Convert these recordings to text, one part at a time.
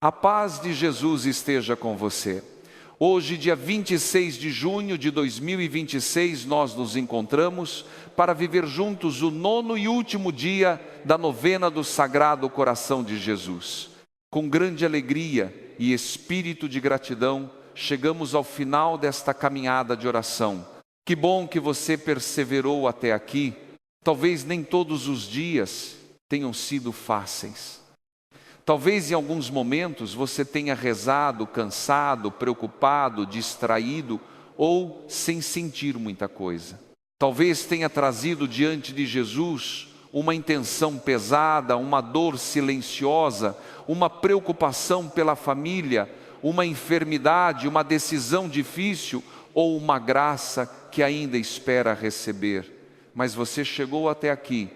A paz de Jesus esteja com você. Hoje, dia 26 de junho de 2026, nós nos encontramos para viver juntos o 9º e último dia da novena do Sagrado Coração de Jesus. Com grande alegria e espírito de gratidão, chegamos ao final desta caminhada de oração. Que bom que você perseverou até aqui. Talvez nem todos os dias tenham sido fáceis. Talvez em alguns momentos você tenha rezado cansado, preocupado, distraído ou sem sentir muita coisa. Talvez tenha trazido diante de Jesus uma intenção pesada, uma dor silenciosa, uma preocupação pela família, uma enfermidade, uma decisão difícil ou uma graça que ainda espera receber. Mas você chegou até aqui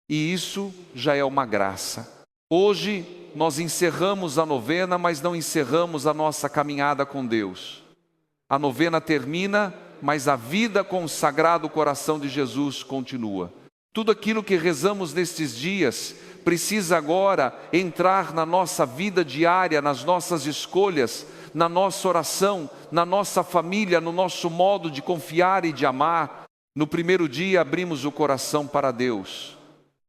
e isso já é uma graça. Hoje nós encerramos a novena, mas não encerramos a nossa caminhada com Deus. A novena termina, mas a vida com o Sagrado Coração de Jesus continua. Tudo aquilo que rezamos nestes dias precisa agora entrar na nossa vida diária, nas nossas escolhas, na nossa oração, na nossa família, no nosso modo de confiar e de amar. No primeiro dia abrimos o coração para Deus.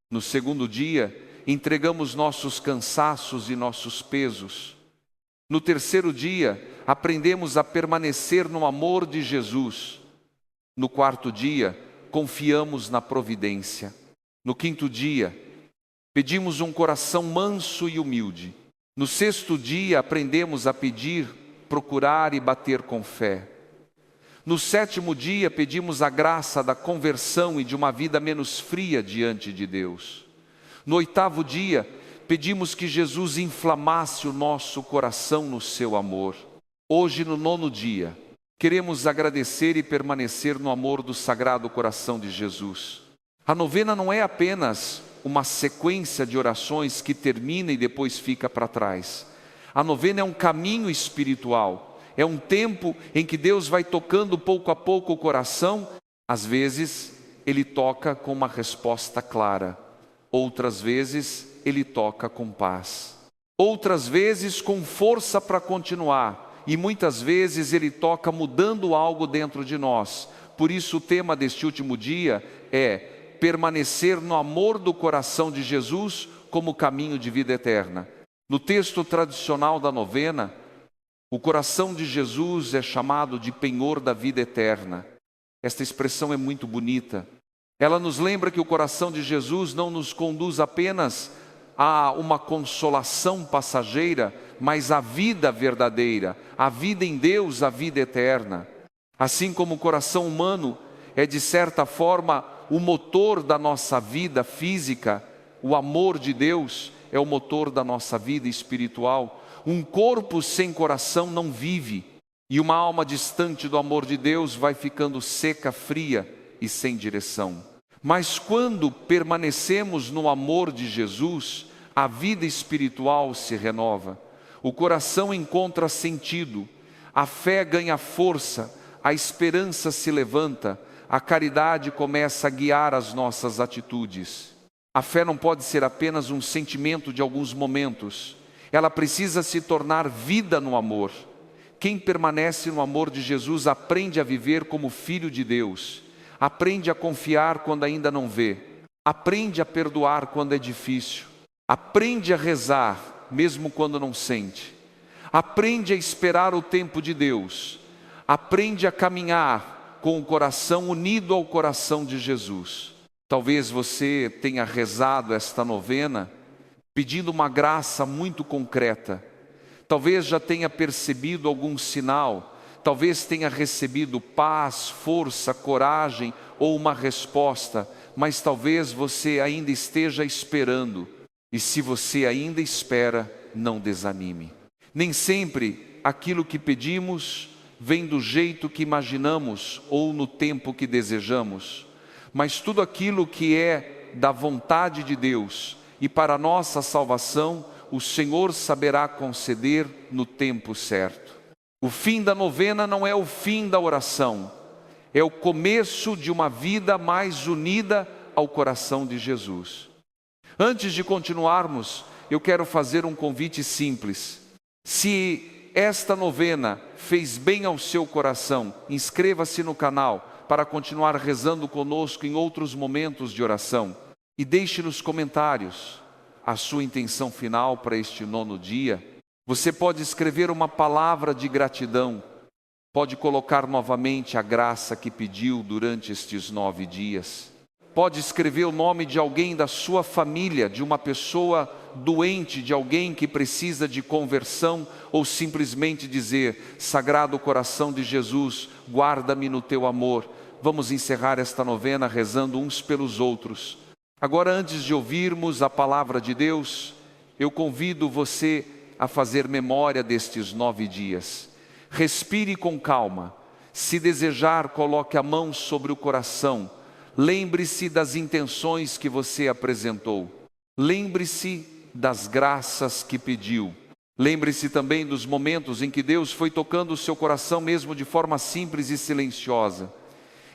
No segundo dia entregamos nossos cansaços e nossos pesos. No terceiro dia, aprendemos a permanecer no amor de Jesus. No quarto dia, confiamos na providência. No quinto dia, pedimos um coração manso e humilde. No sexto dia, aprendemos a pedir, procurar e bater com fé. No sétimo dia, pedimos a graça da conversão e de uma vida menos fria diante de Deus. No oitavo dia, pedimos que Jesus inflamasse o nosso coração no seu amor. Hoje, no 9º dia, queremos agradecer e permanecer no amor do Sagrado Coração de Jesus. A novena não é apenas uma sequência de orações que termina e depois fica para trás. A novena é um caminho espiritual, é um tempo em que Deus vai tocando pouco a pouco o coração. Às vezes, Ele toca com uma resposta clara. Outras vezes, Ele toca com paz. Outras vezes, com força para continuar. E muitas vezes, Ele toca mudando algo dentro de nós. Por isso, o tema deste último dia é permanecer no amor do coração de Jesus como caminho de vida eterna. No texto tradicional da novena, o coração de Jesus é chamado de penhor da vida eterna. Esta expressão é muito bonita. Ela nos lembra que o coração de Jesus não nos conduz apenas a uma consolação passageira, mas à vida verdadeira, a vida em Deus, a vida eterna. Assim como o coração humano é de certa forma o motor da nossa vida física, o amor de Deus é o motor da nossa vida espiritual. Um corpo sem coração não vive, e uma alma distante do amor de Deus vai ficando seca, fria e sem direção. Mas quando permanecemos no amor de Jesus, a vida espiritual se renova, o coração encontra sentido, a fé ganha força, a esperança se levanta, a caridade começa a guiar as nossas atitudes. A fé não pode ser apenas um sentimento de alguns momentos, ela precisa se tornar vida no amor. Quem permanece no amor de Jesus aprende a viver como filho de Deus. Aprende a confiar quando ainda não vê. Aprende a perdoar quando é difícil. Aprende a rezar, mesmo quando não sente. Aprende a esperar o tempo de Deus. Aprende a caminhar com o coração unido ao coração de Jesus. Talvez você tenha rezado esta novena pedindo uma graça muito concreta. Talvez já tenha percebido algum sinal. Talvez tenha recebido paz, força, coragem ou uma resposta, mas talvez você ainda esteja esperando. E se você ainda espera, não desanime. Nem sempre aquilo que pedimos vem do jeito que imaginamos ou no tempo que desejamos, mas tudo aquilo que é da vontade de Deus e para a nossa salvação, o Senhor saberá conceder no tempo certo. O fim da novena não é o fim da oração, é o começo de uma vida mais unida ao coração de Jesus. Antes de continuarmos, eu quero fazer um convite simples. Se esta novena fez bem ao seu coração, inscreva-se no canal para continuar rezando conosco em outros momentos de oração. E deixe nos comentários a sua intenção final para este 9º dia. Você pode escrever uma palavra de gratidão, pode colocar novamente a graça que pediu durante estes 9 dias. Pode escrever o nome de alguém da sua família, de uma pessoa doente, de alguém que precisa de conversão, ou simplesmente dizer: Sagrado Coração de Jesus, guarda-me no teu amor. Vamos encerrar esta novena rezando uns pelos outros. Agora, antes de ouvirmos a palavra de Deus, eu convido você a fazer memória destes 9 dias. Respire com calma. Se desejar, coloque a mão sobre o coração. Lembre-se das intenções que você apresentou. Lembre-se das graças que pediu. Lembre-se também dos momentos em que Deus foi tocando o seu coração, mesmo de forma simples e silenciosa.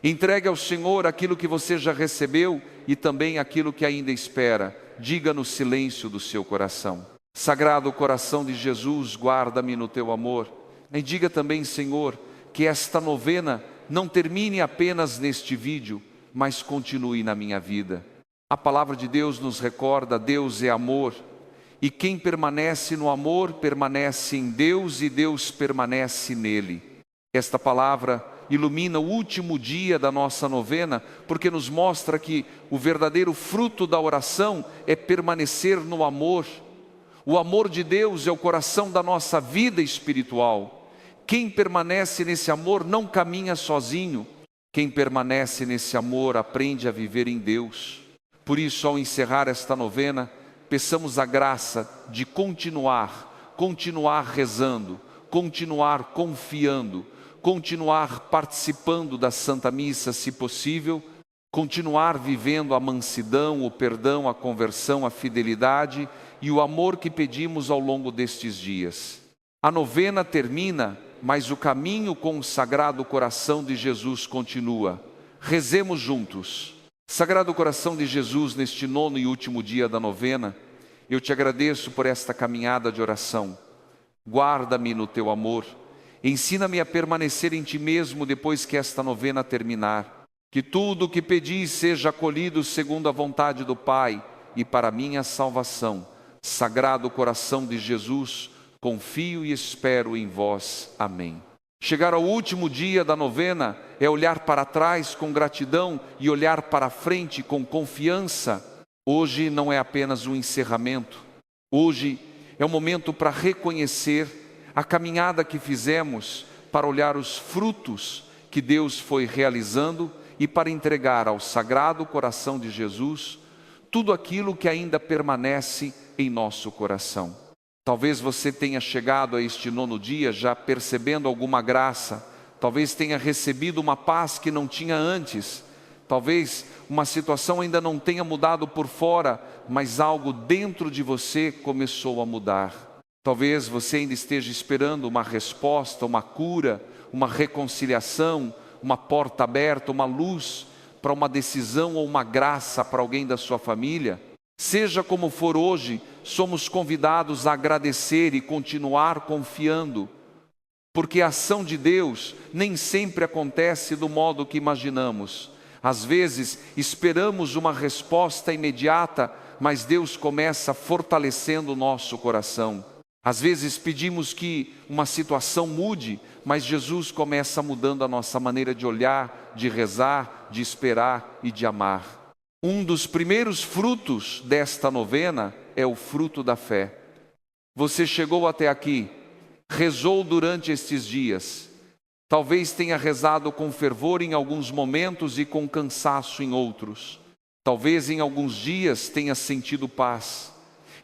Entregue ao Senhor aquilo que você já recebeu e também aquilo que ainda espera. Diga no silêncio do seu coração: Sagrado Coração de Jesus, guarda-me no teu amor. E diga também: Senhor, que esta novena não termine apenas neste vídeo, mas continue na minha vida. A palavra de Deus nos recorda: Deus é amor, e quem permanece no amor permanece em Deus e Deus permanece nele. Esta palavra ilumina o último dia da nossa novena, porque nos mostra que o verdadeiro fruto da oração é permanecer no amor. O amor de Deus é o coração da nossa vida espiritual. Quem permanece nesse amor não caminha sozinho. Quem permanece nesse amor aprende a viver em Deus. Por isso, ao encerrar esta novena, peçamos a graça de continuar rezando, continuar confiando, continuar participando da Santa Missa, se possível, continuar vivendo a mansidão, o perdão, a conversão, a fidelidade e o amor que pedimos ao longo destes dias. A novena termina, mas o caminho com o Sagrado Coração de Jesus continua. Rezemos juntos. Sagrado Coração de Jesus, neste 9º e último dia da novena, eu te agradeço por esta caminhada de oração. Guarda-me no teu amor. Ensina-me a permanecer em ti mesmo depois que esta novena terminar. Que tudo o que pedi seja acolhido segundo a vontade do Pai e para minha salvação. Sagrado Coração de Jesus, confio e espero em vós. Amém. Chegar ao último dia da novena é olhar para trás com gratidão e olhar para frente com confiança. Hoje não é apenas um encerramento. Hoje é um momento para reconhecer a caminhada que fizemos, para olhar os frutos que Deus foi realizando e para entregar ao Sagrado Coração de Jesus tudo aquilo que ainda permanece em nosso coração. Talvez você tenha chegado a este 9º dia já percebendo alguma graça, talvez tenha recebido uma paz que não tinha antes, talvez uma situação ainda não tenha mudado por fora, mas algo dentro de você começou a mudar. Talvez você ainda esteja esperando uma resposta, uma cura, uma reconciliação, uma porta aberta, uma luz para uma decisão ou uma graça para alguém da sua família. Seja como for hoje, somos convidados a agradecer e continuar confiando, porque a ação de Deus nem sempre acontece do modo que imaginamos. Às vezes esperamos uma resposta imediata, mas Deus começa fortalecendo o nosso coração. Às vezes pedimos que uma situação mude, mas Jesus começa mudando a nossa maneira de olhar, de rezar, de esperar e de amar. Um dos primeiros frutos desta novena é o fruto da fé. Você chegou até aqui, rezou durante estes dias. Talvez tenha rezado com fervor em alguns momentos e com cansaço em outros. Talvez em alguns dias tenha sentido paz.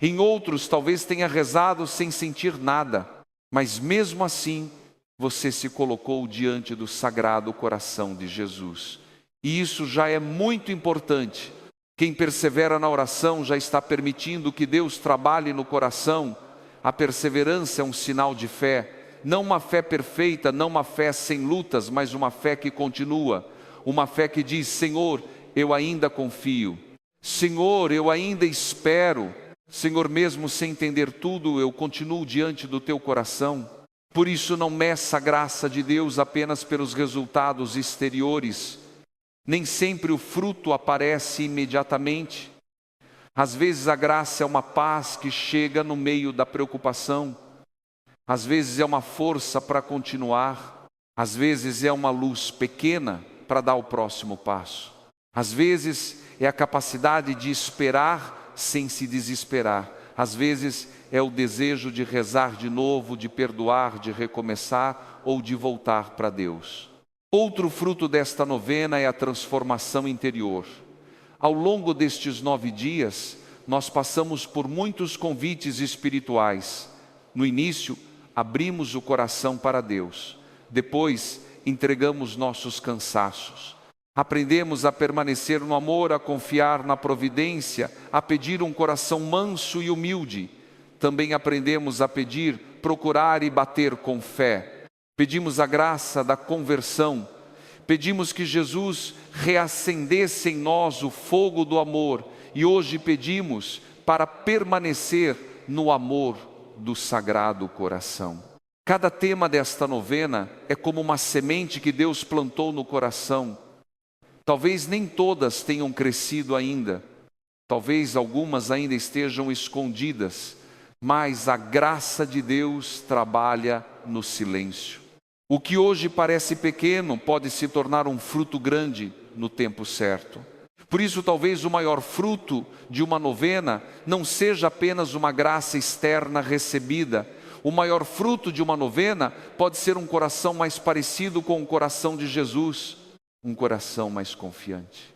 Em outros, talvez tenha rezado sem sentir nada, mas mesmo assim, você se colocou diante do Sagrado Coração de Jesus. E isso já é muito importante. Quem persevera na oração já está permitindo que Deus trabalhe no coração. A perseverança é um sinal de fé. Não uma fé perfeita, não uma fé sem lutas, mas uma fé que continua. Uma fé que diz: Senhor, eu ainda confio. Senhor, eu ainda espero. Senhor, mesmo sem entender tudo, eu continuo diante do teu coração. Por isso não meça a graça de Deus apenas pelos resultados exteriores. Nem sempre o fruto aparece imediatamente. Às vezes a graça é uma paz que chega no meio da preocupação. Às vezes é uma força para continuar. Às vezes é uma luz pequena para dar o próximo passo. Às vezes é a capacidade de esperar sem se desesperar. Às vezes é o desejo de rezar de novo, de perdoar, de recomeçar ou de voltar para Deus. Outro fruto desta novena é a transformação interior. Ao longo destes 9 dias, nós passamos por muitos convites espirituais. No início, abrimos o coração para Deus. Depois, entregamos nossos cansaços. Aprendemos a permanecer no amor, a confiar na providência, a pedir um coração manso e humilde. Também aprendemos a pedir, procurar e bater com fé. Pedimos a graça da conversão. Pedimos que Jesus reacendesse em nós o fogo do amor. E hoje pedimos para permanecer no amor do Sagrado Coração. Cada tema desta novena é como uma semente que Deus plantou no coração. Talvez nem todas tenham crescido ainda. Talvez algumas ainda estejam escondidas. Mas a graça de Deus trabalha no silêncio. O que hoje parece pequeno pode se tornar um fruto grande no tempo certo. Por isso, talvez o maior fruto de uma novena não seja apenas uma graça externa recebida. O maior fruto de uma novena pode ser um coração mais parecido com o coração de Jesus. Um coração mais confiante,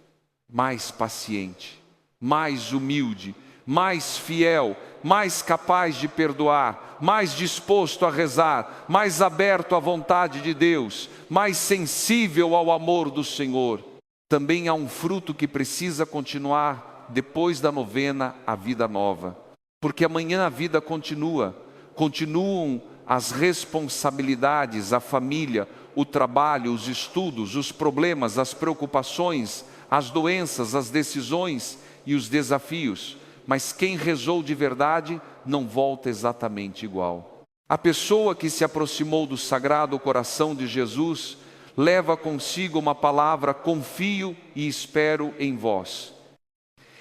mais paciente, mais humilde, mais fiel, mais capaz de perdoar, mais disposto a rezar, mais aberto à vontade de Deus, mais sensível ao amor do Senhor. Também há um fruto que precisa continuar depois da novena, a vida nova. Porque amanhã a vida continua, continuam as responsabilidades, a família, o trabalho, os estudos, os problemas, as preocupações, as doenças, as decisões e os desafios. Mas quem rezou de verdade não volta exatamente igual. A pessoa que se aproximou do Sagrado Coração de Jesus leva consigo uma palavra: confio e espero em vós.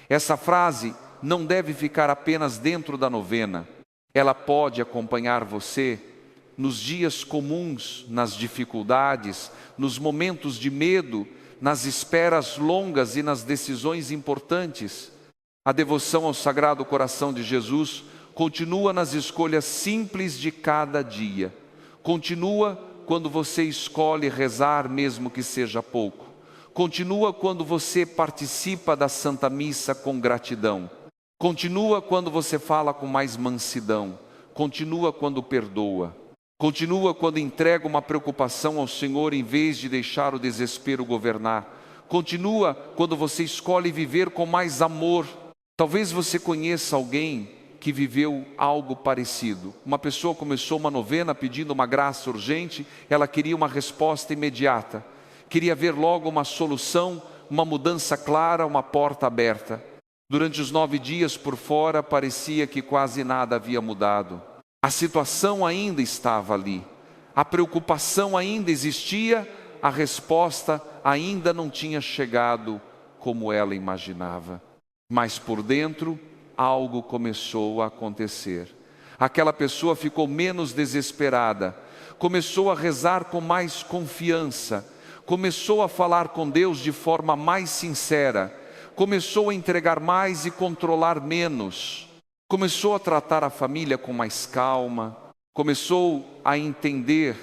Essa frase não deve ficar apenas dentro da novena. Ela pode acompanhar você nos dias comuns, nas dificuldades, nos momentos de medo, nas esperas longas e nas decisões importantes. A devoção ao Sagrado Coração de Jesus continua nas escolhas simples de cada dia. Continua quando você escolhe rezar, mesmo que seja pouco. Continua quando você participa da Santa Missa com gratidão. Continua quando você fala com mais mansidão. Continua quando perdoa. Continua quando entrega uma preocupação ao Senhor em vez de deixar o desespero governar. Continua quando você escolhe viver com mais amor. Talvez você conheça alguém que viveu algo parecido. Uma pessoa começou uma novena pedindo uma graça urgente, ela queria uma resposta imediata. Queria ver logo uma solução, uma mudança clara, uma porta aberta. Durante os 9 dias por fora, parecia que quase nada havia mudado. A situação ainda estava ali. A preocupação ainda existia, a resposta ainda não tinha chegado como ela imaginava. Mas por dentro, algo começou a acontecer. Aquela pessoa ficou menos desesperada, começou a rezar com mais confiança, começou a falar com Deus de forma mais sincera, começou a entregar mais e controlar menos, começou a tratar a família com mais calma, começou a entender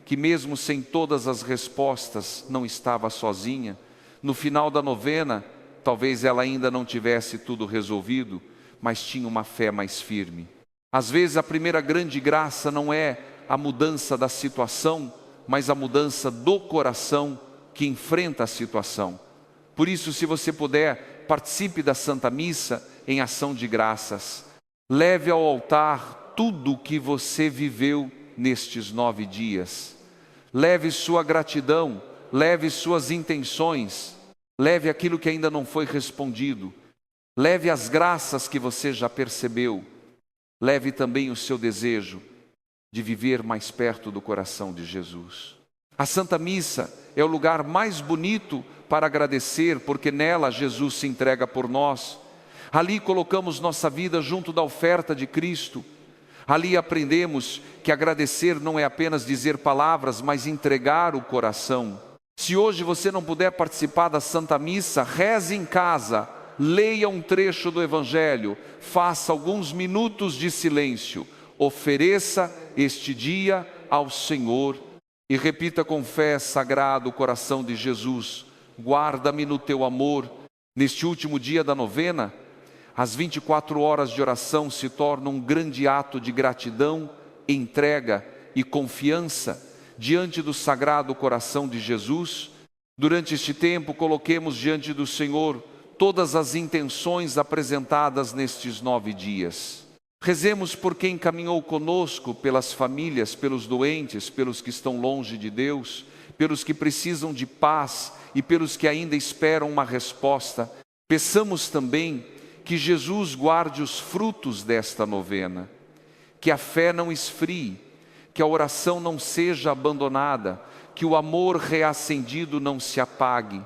que mesmo sem todas as respostas, não estava sozinha. No final da novena, talvez ela ainda não tivesse tudo resolvido, mas tinha uma fé mais firme. Às vezes a primeira grande graça não é a mudança da situação, mas a mudança do coração que enfrenta a situação. Por isso, se você puder, participe da Santa Missa em ação de graças. Leve ao altar tudo o que você viveu nestes 9 dias. Leve sua gratidão, leve suas intenções. Leve aquilo que ainda não foi respondido. Leve as graças que você já percebeu. Leve também o seu desejo de viver mais perto do coração de Jesus. A Santa Missa é o lugar mais bonito para agradecer, porque nela Jesus se entrega por nós. Ali colocamos nossa vida junto da oferta de Cristo. Ali aprendemos que agradecer não é apenas dizer palavras, mas entregar o coração. Se hoje você não puder participar da Santa Missa, reze em casa, leia um trecho do Evangelho, faça alguns minutos de silêncio, ofereça este dia ao Senhor e repita com fé: Sagrado Coração de Jesus, guarda-me no teu amor. Neste último dia da novena, as 24 horas de oração se tornam um grande ato de gratidão, entrega e confiança diante do Sagrado Coração de Jesus. Durante este tempo, coloquemos diante do Senhor todas as intenções apresentadas nestes 9 dias. Rezemos por quem caminhou conosco, pelas famílias, pelos doentes, pelos que estão longe de Deus, pelos que precisam de paz e pelos que ainda esperam uma resposta. Peçamos também que Jesus guarde os frutos desta novena, que a fé não esfrie, que a oração não seja abandonada, que o amor reacendido não se apague,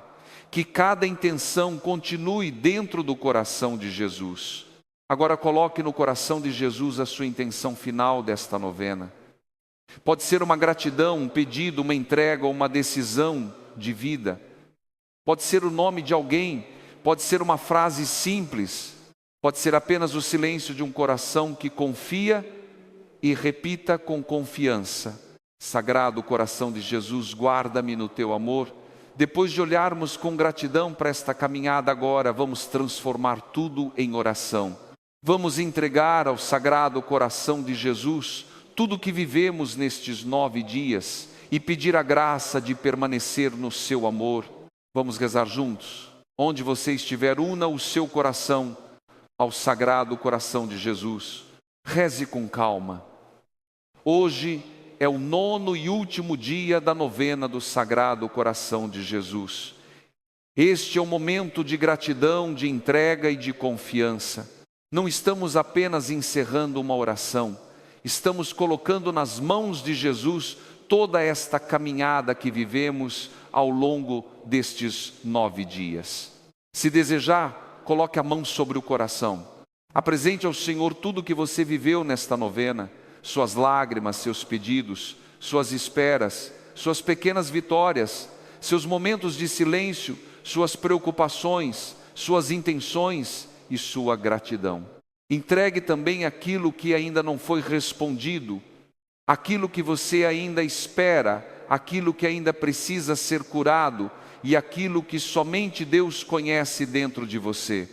que cada intenção continue dentro do coração de Jesus. Agora coloque no coração de Jesus a sua intenção final desta novena. Pode ser uma gratidão, um pedido, uma entrega ou uma decisão de vida. Pode ser o nome de alguém, pode ser uma frase simples, pode ser apenas o silêncio de um coração que confia e repita com confiança: Sagrado Coração de Jesus, guarda-me no teu amor. Depois de olharmos com gratidão para esta caminhada agora, vamos transformar tudo em oração. Vamos entregar ao Sagrado Coração de Jesus tudo o que vivemos nestes 9 dias e pedir a graça de permanecer no seu amor. Vamos rezar juntos? Onde você estiver, una o seu coração ao Sagrado Coração de Jesus. Reze com calma. Hoje é o 9º e último dia da novena do Sagrado Coração de Jesus. Este é um momento de gratidão, de entrega e de confiança. Não estamos apenas encerrando uma oração, estamos colocando nas mãos de Jesus toda esta caminhada que vivemos ao longo destes 9 dias. Se desejar, coloque a mão sobre o coração. Apresente ao Senhor tudo o que você viveu nesta novena, suas lágrimas, seus pedidos, suas esperas, suas pequenas vitórias, seus momentos de silêncio, suas preocupações, suas intenções e sua gratidão. Entregue também aquilo que ainda não foi respondido, aquilo que você ainda espera, aquilo que ainda precisa ser curado e aquilo que somente Deus conhece dentro de você.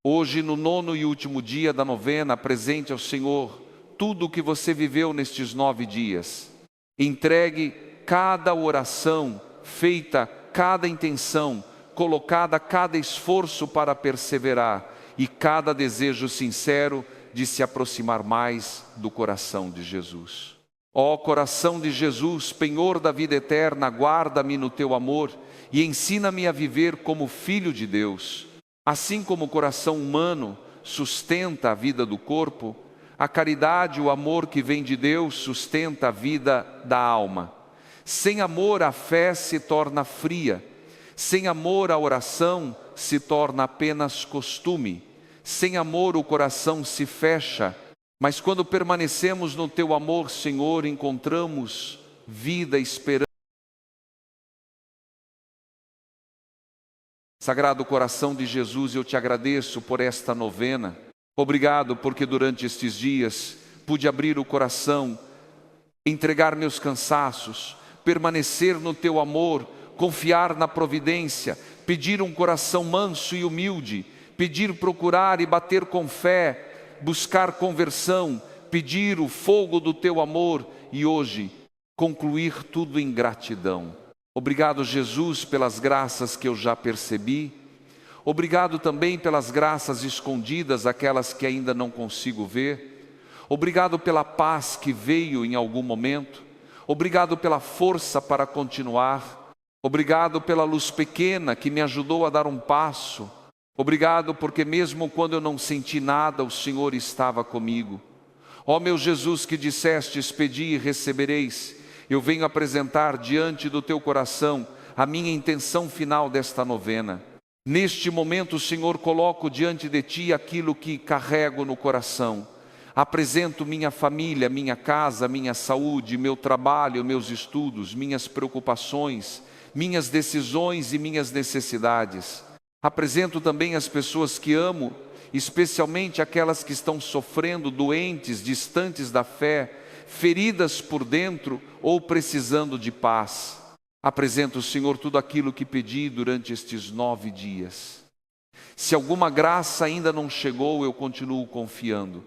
Hoje, no 9º e último dia da novena, apresente ao Senhor tudo o que você viveu nestes 9 dias. Entregue cada oração feita, cada intenção, colocada cada esforço para perseverar e cada desejo sincero de se aproximar mais do coração de Jesus. Ó coração de Jesus, penhor da vida eterna, guarda-me no teu amor e ensina-me a viver como filho de Deus. Assim como o coração humano sustenta a vida do corpo, a caridade, o amor que vem de Deus, sustenta a vida da alma. Sem amor, a fé se torna fria. Sem amor, a oração se torna apenas costume. Sem amor, o coração se fecha. Mas quando permanecemos no teu amor, Senhor, encontramos vida, esperança. Sagrado Coração de Jesus, eu te agradeço por esta novena. Obrigado porque durante estes dias pude abrir o coração, entregar meus cansaços, permanecer no teu amor, confiar na providência, pedir um coração manso e humilde, pedir, procurar e bater com fé, buscar conversão, pedir o fogo do teu amor e hoje concluir tudo em gratidão. Obrigado, Jesus, pelas graças que eu já percebi. Obrigado também pelas graças escondidas, aquelas que ainda não consigo ver. Obrigado pela paz que veio em algum momento. Obrigado pela força para continuar. Obrigado pela luz pequena que me ajudou a dar um passo. Obrigado porque mesmo quando eu não senti nada, o Senhor estava comigo. Ó meu Jesus, que dissestes, pedi e recebereis, eu venho apresentar diante do teu coração a minha intenção final desta novena. Neste momento, Senhor, coloco diante de ti aquilo que carrego no coração. Apresento minha família, minha casa, minha saúde, meu trabalho, meus estudos, minhas preocupações, minhas decisões e minhas necessidades. Apresento também as pessoas que amo, especialmente aquelas que estão sofrendo, doentes, distantes da fé, feridas por dentro ou precisando de paz. Apresento, Senhor, tudo aquilo que pedi durante estes 9 dias. Se alguma graça ainda não chegou, eu continuo confiando.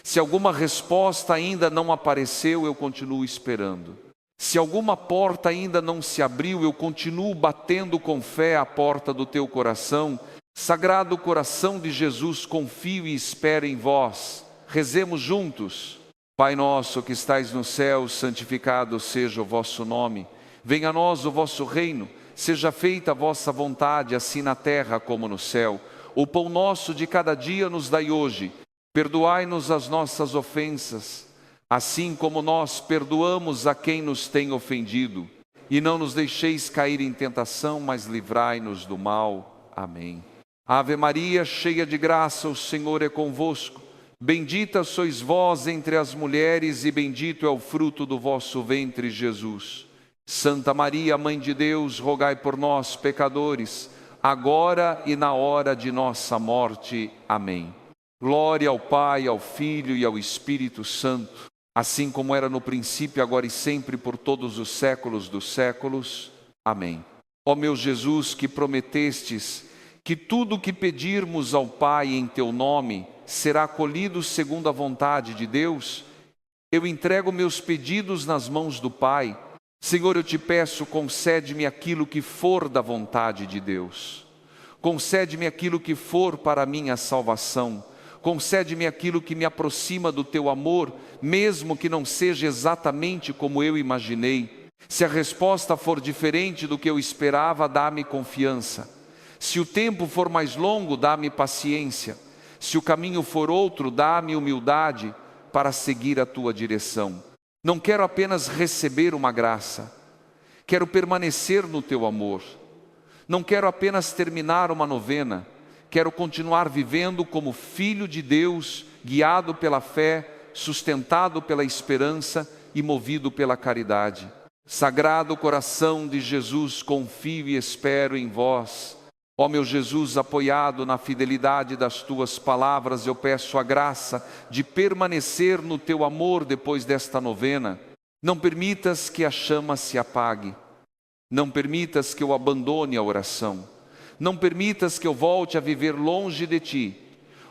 Se alguma resposta ainda não apareceu, eu continuo esperando. Se alguma porta ainda não se abriu, eu continuo batendo com fé a porta do teu coração. Sagrado coração de Jesus, confio e espero em vós. Rezemos juntos. Pai nosso que estais no céu, santificado seja o vosso nome. Venha a nós o vosso reino, seja feita a vossa vontade, assim na terra como no céu. O pão nosso de cada dia nos dai hoje. Perdoai-nos as nossas ofensas, assim como nós perdoamos a quem nos tem ofendido. E não nos deixeis cair em tentação, mas livrai-nos do mal. Amém. Ave Maria, cheia de graça, o Senhor é convosco. Bendita sois vós entre as mulheres e bendito é o fruto do vosso ventre, Jesus. Santa Maria, Mãe de Deus, rogai por nós, pecadores, agora e na hora de nossa morte. Amém. Glória ao Pai, ao Filho e ao Espírito Santo, assim como era no princípio, agora e sempre, por todos os séculos dos séculos. Amém. Ó meu Jesus, que prometestes que tudo o que pedirmos ao Pai em teu nome será acolhido segundo a vontade de Deus, eu entrego meus pedidos nas mãos do Pai. Senhor, eu te peço, concede-me aquilo que for da vontade de Deus. Concede-me aquilo que for para a minha salvação. Concede-me aquilo que me aproxima do teu amor, mesmo que não seja exatamente como eu imaginei. Se a resposta for diferente do que eu esperava, dá-me confiança. Se o tempo for mais longo, dá-me paciência. Se o caminho for outro, dá-me humildade para seguir a tua direção. Não quero apenas receber uma graça, quero permanecer no teu amor. Não quero apenas terminar uma novena, quero continuar vivendo como filho de Deus, guiado pela fé, sustentado pela esperança e movido pela caridade. Sagrado coração de Jesus, confio e espero em vós. Ó meu Jesus, apoiado na fidelidade das tuas palavras, eu peço a graça de permanecer no teu amor depois desta novena. Não permitas que a chama se apague. Não permitas que eu abandone a oração. Não permitas que eu volte a viver longe de ti.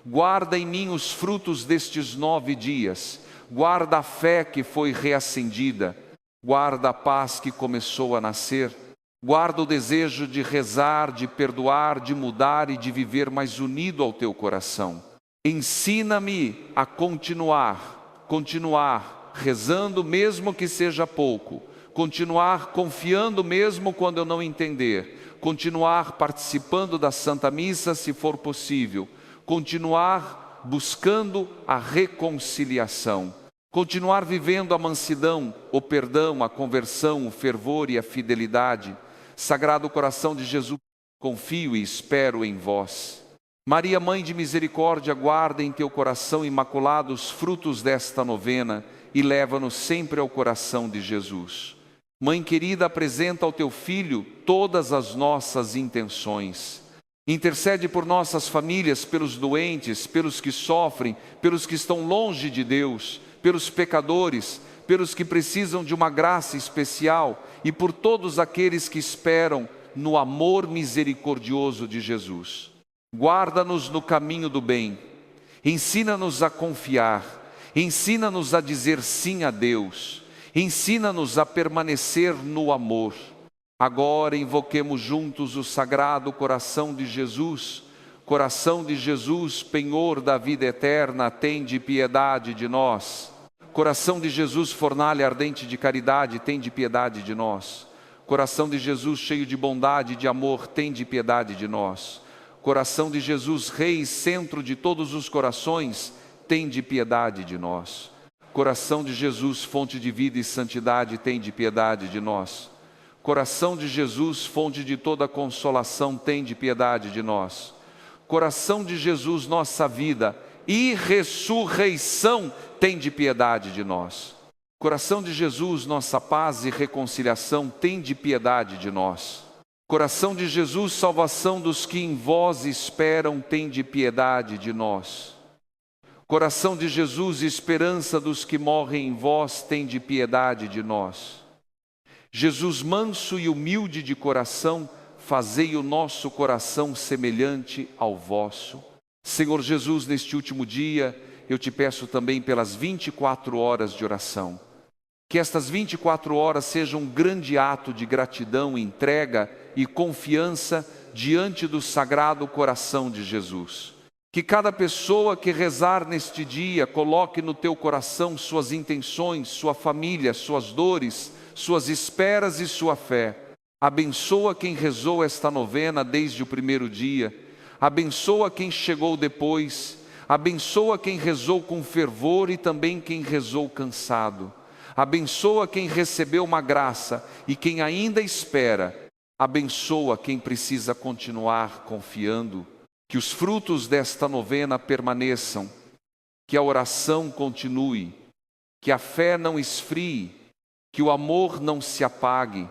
Guarda em mim os frutos destes 9 dias. Guarda a fé que foi reacendida. Guarda a paz que começou a nascer. Guarda o desejo de rezar, de perdoar, de mudar e de viver mais unido ao teu coração. Ensina-me a continuar rezando mesmo que seja pouco, continuar confiando mesmo quando eu não entender, continuar participando da Santa Missa se for possível, continuar buscando a reconciliação, continuar vivendo a mansidão, o perdão, a conversão, o fervor e a fidelidade. Sagrado coração de Jesus, confio e espero em vós. Maria, Mãe de Misericórdia, guarda em teu coração imaculado os frutos desta novena e leva-nos sempre ao coração de Jesus. Mãe querida, apresenta ao teu Filho todas as nossas intenções. Intercede por nossas famílias, pelos doentes, pelos que sofrem, pelos que estão longe de Deus, pelos pecadores, pelos que precisam de uma graça especial e por todos aqueles que esperam no amor misericordioso de Jesus. Guarda-nos no caminho do bem, ensina-nos a confiar, ensina-nos a dizer sim a Deus, ensina-nos a permanecer no amor. Agora invoquemos juntos o Sagrado Coração de Jesus. Coração de Jesus, penhor da vida eterna, tende piedade de nós. Coração de Jesus, fornalha ardente de caridade, tende piedade de nós. Coração de Jesus, cheio de bondade e de amor, tende piedade de nós. Coração de Jesus, Rei e centro de todos os corações, tende piedade de nós. Coração de Jesus, fonte de vida e santidade, tende piedade de nós. Coração de Jesus, fonte de toda consolação, tende piedade de nós. Coração de Jesus, nossa vida e ressurreição, tende piedade de nós. Coração de Jesus, nossa paz e reconciliação, tende piedade de nós. Coração de Jesus, salvação dos que em vós esperam, tende piedade de nós. Coração de Jesus, esperança dos que morrem em vós, tende piedade de nós. Jesus manso e humilde de coração, fazei o nosso coração semelhante ao vosso. Senhor Jesus, neste último dia, eu te peço também pelas 24 horas de oração. Que estas 24 horas sejam um grande ato de gratidão, entrega e confiança diante do Sagrado Coração de Jesus. Que cada pessoa que rezar neste dia coloque no teu coração suas intenções, sua família, suas dores, suas esperas e sua fé. Abençoa quem rezou esta novena desde o primeiro dia. Abençoa quem chegou depois. Abençoa quem rezou com fervor e também quem rezou cansado. Abençoa quem recebeu uma graça e quem ainda espera. Abençoa quem precisa continuar confiando. Que os frutos desta novena permaneçam, que a oração continue, que a fé não esfrie, que o amor não se apague,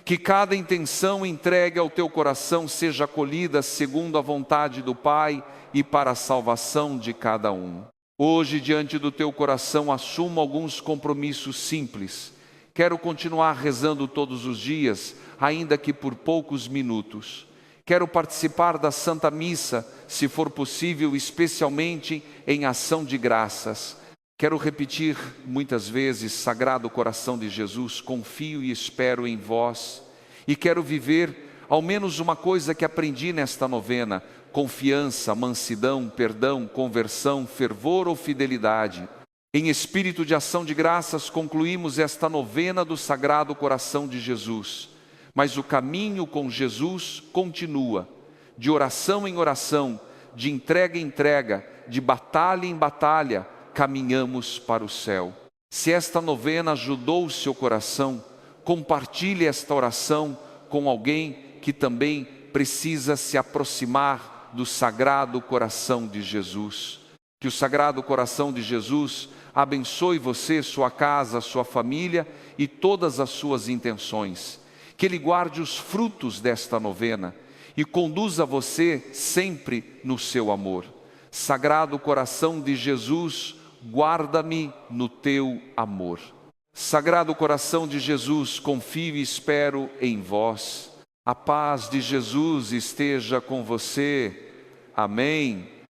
que cada intenção entregue ao teu coração seja acolhida segundo a vontade do Pai e para a salvação de cada um. Hoje, diante do teu coração, assumo alguns compromissos simples. Quero continuar rezando todos os dias, ainda que por poucos minutos. Quero participar da Santa Missa, se for possível, especialmente em ação de graças. Quero repetir muitas vezes, Sagrado Coração de Jesus, confio e espero em vós. E quero viver ao menos uma coisa que aprendi nesta novena: confiança, mansidão, perdão, conversão, fervor ou fidelidade. Em espírito de ação de graças, concluímos esta novena do Sagrado Coração de Jesus. Mas o caminho com Jesus continua, de oração em oração, de entrega em entrega, de batalha em batalha, caminhamos para o céu. Se esta novena ajudou o seu coração, compartilhe esta oração com alguém que também precisa se aproximar do Sagrado Coração de Jesus. Que o Sagrado Coração de Jesus abençoe você, sua casa, sua família e todas as suas intenções. Que Ele guarde os frutos desta novena e conduza você sempre no seu amor. Sagrado Coração de Jesus, guarda-me no teu amor. Sagrado Coração de Jesus, confio e espero em vós. A paz de Jesus esteja com você. Amém.